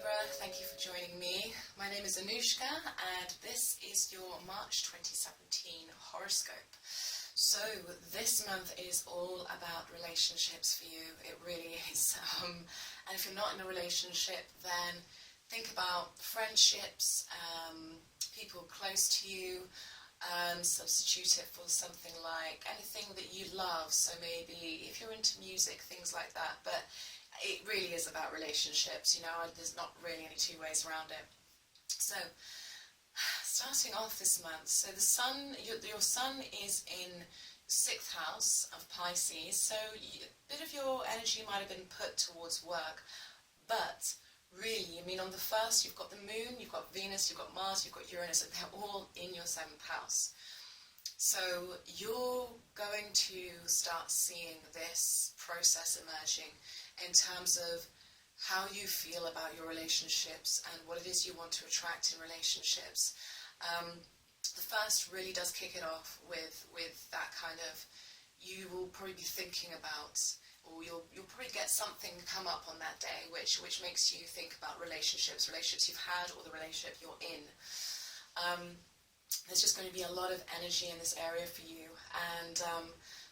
Libra, thank you for joining me. My name is Anushka and this is your March 2017 horoscope. So this month is all about relationships for you, it really is. And if you're not in a relationship, then think about friendships, people close to you, substitute it for something like anything that you love. So maybe if you're into music, things like that. But it really is about relationships, you know, there's not really any two ways around it. So, starting off this month, so the sun, your sun is in 6th house of Pisces, so a bit of your energy might have been put towards work, but really, I mean, on the 1st, you've got the moon, you've got Venus, you've got Mars, you've got Uranus, and they're all in your 7th house. So you're going to start seeing this process emerging in terms of how you feel about your relationships and what it is you want to attract in relationships. The 1st really does kick it off with that kind of, you will probably be thinking about, or you'll probably get something come up on that day which makes you think about relationships you've had or the relationship you're in. There's just going to be a lot of energy in this area for you, and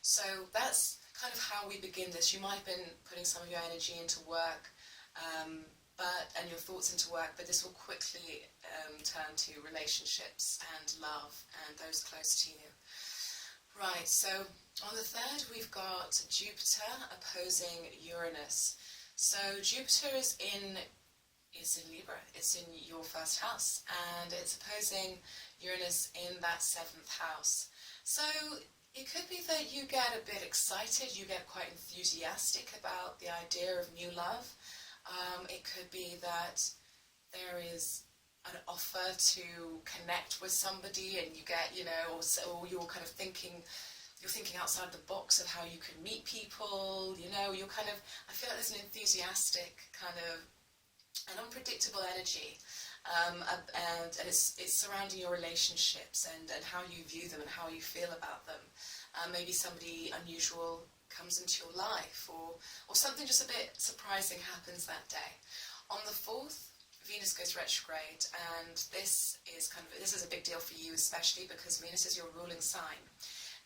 so that's kind of how we begin this. You might have been putting some of your energy into work and your thoughts into work, but this will quickly turn to relationships and love and those close to you. Right, so on the 3rd we've got Jupiter opposing Uranus. So Jupiter is in Libra, it's in your 1st house, and it's opposing Uranus in that 7th house. So it could be that you get a bit excited, you get quite enthusiastic about the idea of new love. It could be that there is an offer to connect with somebody and you get, you know, or you're kind of thinking outside the box of how you could meet people, you know, you're kind of, I feel like there's an enthusiastic kind of an unpredictable energy, and it's surrounding your relationships and how you view them and how you feel about them. Maybe somebody unusual comes into your life, or something just a bit surprising happens that day. On the 4th, Venus goes retrograde, and this is a big deal for you, especially because Venus is your ruling sign,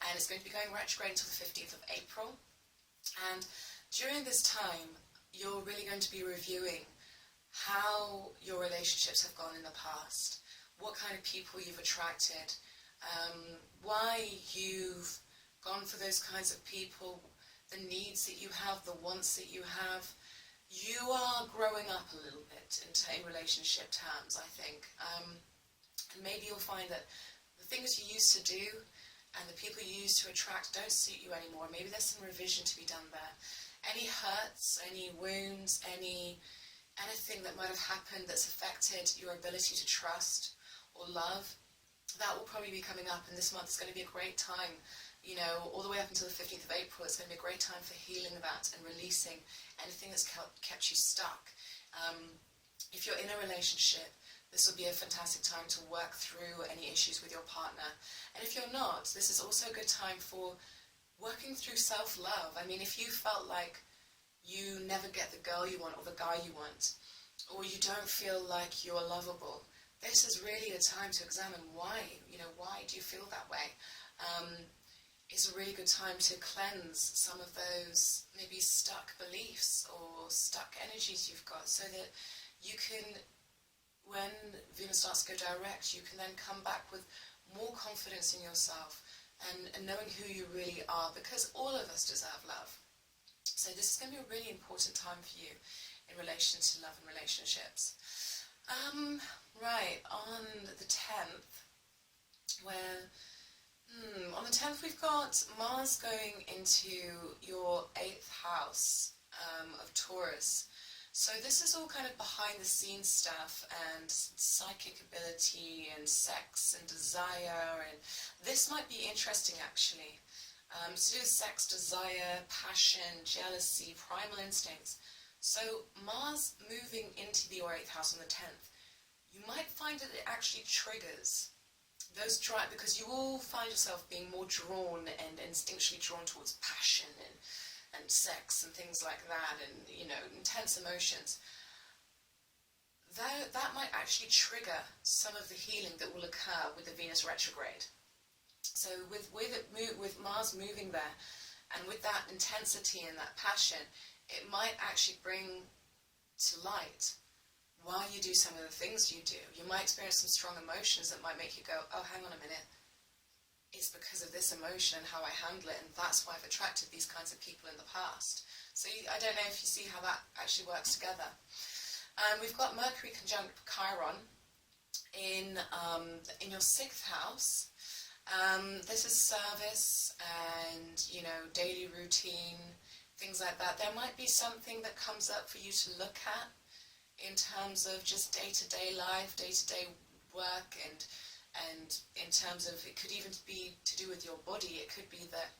and it's going to be going retrograde until the 15th of April. And during this time, you're really going to be reviewing how your relationships have gone in the past, what kind of people you've attracted, why you've gone for those kinds of people, the needs that you have, the wants that you have. You are growing up a little bit in relationship terms, I think. And maybe you'll find that the things you used to do and the people you used to attract don't suit you anymore. Maybe there's some revision to be done there. Any hurts, any wounds, anything that might have happened that's affected your ability to trust or love, that will probably be coming up, and this month is going to be a great time, you know, all the way up until the 15th of April. It's going to be a great time for healing that and releasing anything that's kept you stuck. If you're in a relationship, this will be a fantastic time to work through any issues with your partner. And if you're not, this is also a good time for working through self-love. I mean, if you felt like you never get the girl you want or the guy you want, or you don't feel like you're lovable, this is really a time to examine why. You know, why do you feel that way? It's a really good time to cleanse some of those maybe stuck beliefs or stuck energies you've got, so that you can, when Venus starts to go direct, you can then come back with more confidence in yourself and knowing who you really are, because all of us deserve love. So this is going to be a really important time for you in relation to love and relationships. Right, on the 10th, on the 10th we've got Mars going into your 8th house of Taurus. So this is all kind of behind the scenes stuff and psychic ability and sex and desire, and this might be interesting actually. To do with sex, desire, passion, jealousy, primal instincts. So Mars moving into your 8th house on the 10th, you might find that it actually triggers those drive, because you will find yourself being more drawn and instinctually drawn towards passion and sex and things like that, and, you know, intense emotions. that might actually trigger some of the healing that will occur with the Venus retrograde. So with Mars moving there, and with that intensity and that passion, it might actually bring to light why you do some of the things you do. You might experience some strong emotions that might make you go, oh, hang on a minute, it's because of this emotion and how I handle it, and that's why I've attracted these kinds of people in the past. So I don't know if you see how that actually works together. We've got Mercury conjunct Chiron in your 6th house. This is service and, daily routine, things like that. There might be something that comes up for you to look at in terms of just day-to-day life, day-to-day work, and in terms of, it could even be to do with your body. It could be that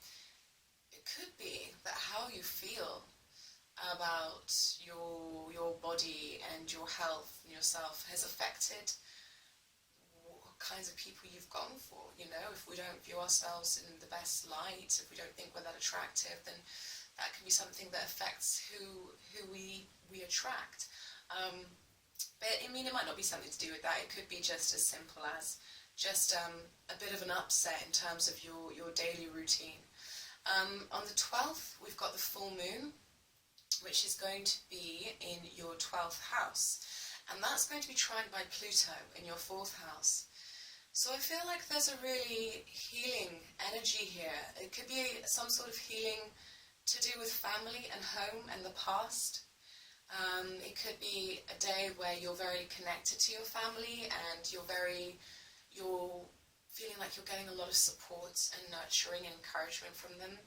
how you feel about your body and your health and yourself has affected what kinds of people you've gone for. If we don't view ourselves in the best light, if we don't think we're that attractive, then that can be something that affects who we attract. But it might not be something to do with that. It could be just as simple as just a bit of an upset in terms of your daily routine. On the 12th, we've got the full moon, which is going to be in your 12th house. And that's going to be trine by Pluto in your 4th house. So I feel like there's a really healing energy here. It could be some sort of healing to do with family and home and the past. It could be a day where you're very connected to your family and you're feeling like you're getting a lot of support and nurturing and encouragement from them.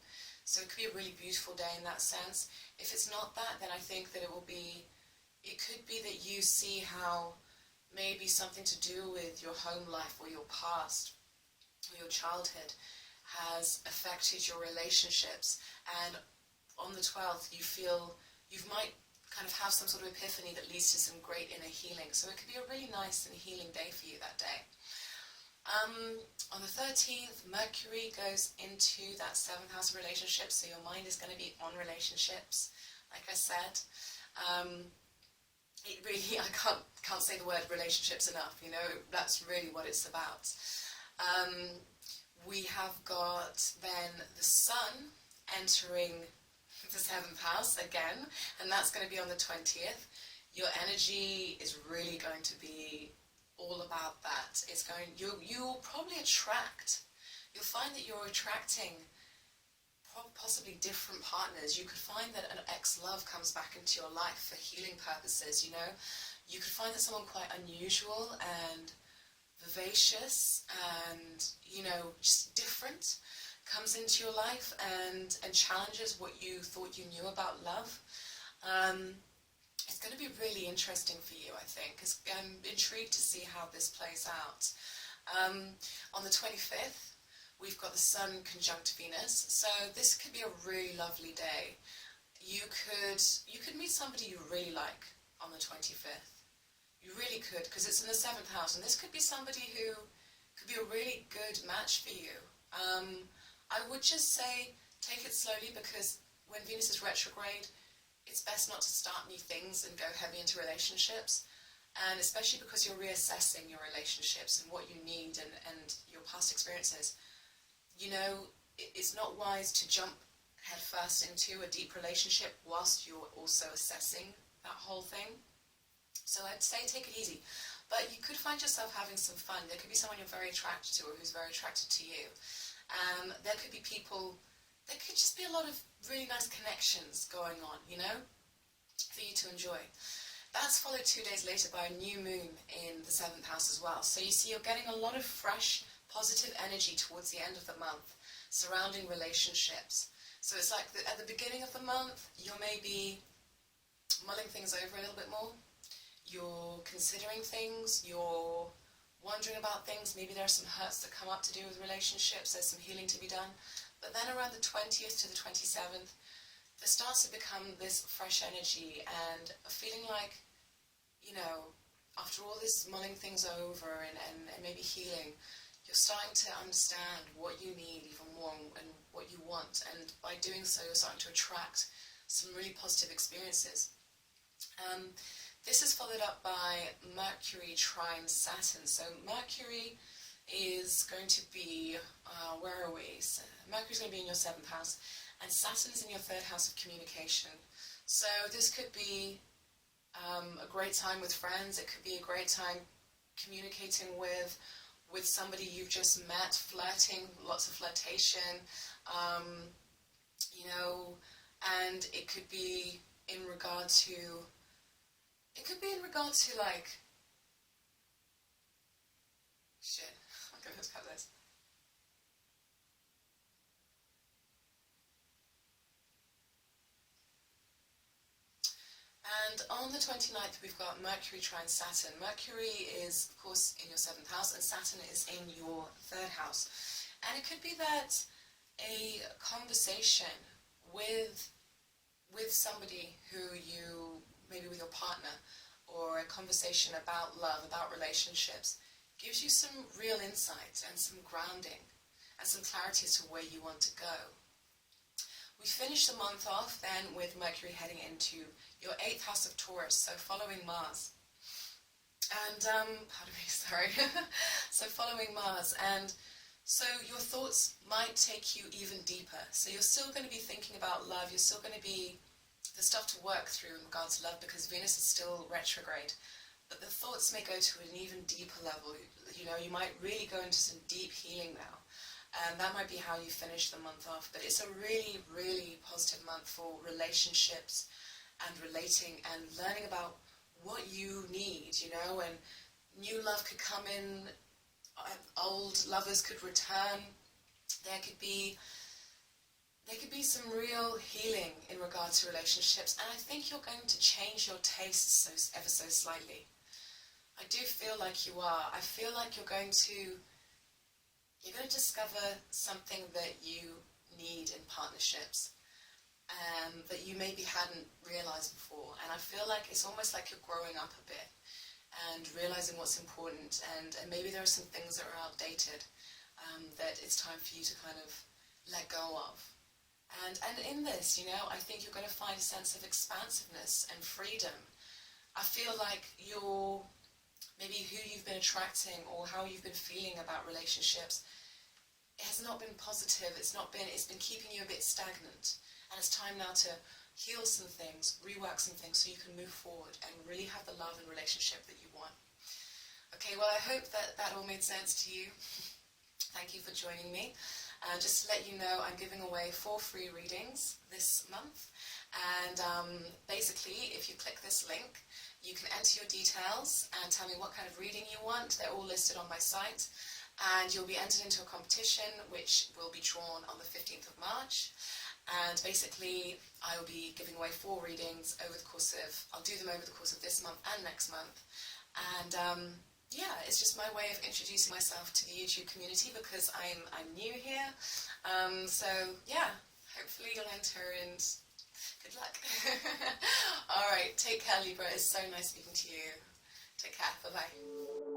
So it could be a really beautiful day in that sense. If it's not that, then I think that it could be that you see how maybe something to do with your home life or your past or your childhood has affected your relationships. And on the 12th, you might kind of have some sort of epiphany that leads to some great inner healing. So it could be a really nice and healing day for you that day. On the 13th, Mercury goes into that 7th house of relationships, so your mind is going to be on relationships, like I said. I can't say the word relationships enough, that's really what it's about. We have got then the Sun entering the 7th house again, and that's going to be on the 20th. Your energy is really going to be all about that. You'll probably you'll find that you're attracting possibly different partners. You could find that an ex-love comes back into your life for healing purposes, You could find that someone quite unusual and vivacious and, just different comes into your life and challenges what you thought you knew about love. It's going to be really interesting for you, I think, because I'm intrigued to see how this plays out. On the 25th, we've got the Sun conjunct Venus, so this could be a really lovely day. You could meet somebody you really like on the 25th. You really could, because it's in the 7th house, and this could be somebody who could be a really good match for you. I would just say take it slowly, because when Venus is retrograde, it's best not to start new things and go heavy into relationships, and especially because you're reassessing your relationships and what you need and your past experiences. It's not wise to jump headfirst into a deep relationship whilst you're also assessing that whole thing. So I'd say take it easy. But you could find yourself having some fun. There could be someone you're very attracted to or who's very attracted to you. There could be people, there could just be a lot of really nice connections going on, for you to enjoy. That's followed 2 days later by a new moon in the 7th house as well. So you see you're getting a lot of fresh, positive energy towards the end of the month surrounding relationships. So it's like at the beginning of the month, you're maybe mulling things over a little bit more. You're considering things, you're wondering about things. Maybe there are some hurts that come up to do with relationships. There's some healing to be done. But then around the 20th to the 27th, there starts to become this fresh energy and a feeling like, after all this mulling things over and maybe healing, you're starting to understand what you need even more and what you want. And by doing so, you're starting to attract some really positive experiences. This is followed up by Mercury trine Saturn. So Mercury is going to be, where are we? So Mercury's going to be in your 7th house, and Saturn's in your 3rd house of communication. So this could be a great time with friends. It could be a great time communicating with somebody you've just met, flirting, lots of flirtation, you know, and it could be in regard to, like, shit, I'm gonna cut this. And on the 29th, we've got Mercury trine Saturn. Mercury is, of course, in your 7th house, and Saturn is in your 3rd house. And it could be that a conversation with somebody who you, maybe with your partner, or a conversation about love, about relationships, gives you some real insight and some grounding and some clarity as to where you want to go. We finish the month off then with Mercury heading into your 8th house of Taurus, so following Mars. And, pardon me, sorry. So following Mars, and so your thoughts might take you even deeper. So you're still going to be thinking about love, you're still going to be, there's stuff to work through in regards to love because Venus is still retrograde. But the thoughts may go to an even deeper level. You know, you might really go into some deep healing now. And that might be how you finish the month off. But it's a really, really positive month for relationships and relating and learning about what you need, you know, and new love could come in, old lovers could return. There could be some real healing in regard to relationships, and I think you're going to change your tastes ever so slightly. I do feel like you are. I feel like you're going to discover something that you need in partnerships that you maybe hadn't realized before, and I feel like it's almost like you're growing up a bit and realizing what's important, and maybe there are some things that are outdated that it's time for you to kind of let go of. And in this, you know, I think you're going to find a sense of expansiveness and freedom. I feel like maybe who you've been attracting or how you've been feeling about relationships, it has not been positive, it's been keeping you a bit stagnant. And it's time now to heal some things, rework some things so you can move forward and really have the love and relationship that you want. Okay, well, I hope that all made sense to you. Thank you for joining me. Just to let you know, I'm giving away 4 free readings this month. And basically, if you click this link, you can enter your details and tell me what kind of reading you want. They're all listed on my site. And you'll be entered into a competition, which will be drawn on the 15th of March. And basically, I will be giving away 4 readings over the course of, I'll do them over the course of this month and next month. And yeah, it's just my way of introducing myself to the YouTube community because I'm new here. So yeah, hopefully you'll enter and good luck. Alright, take care Libra, it's so nice speaking to you. Take care, bye bye.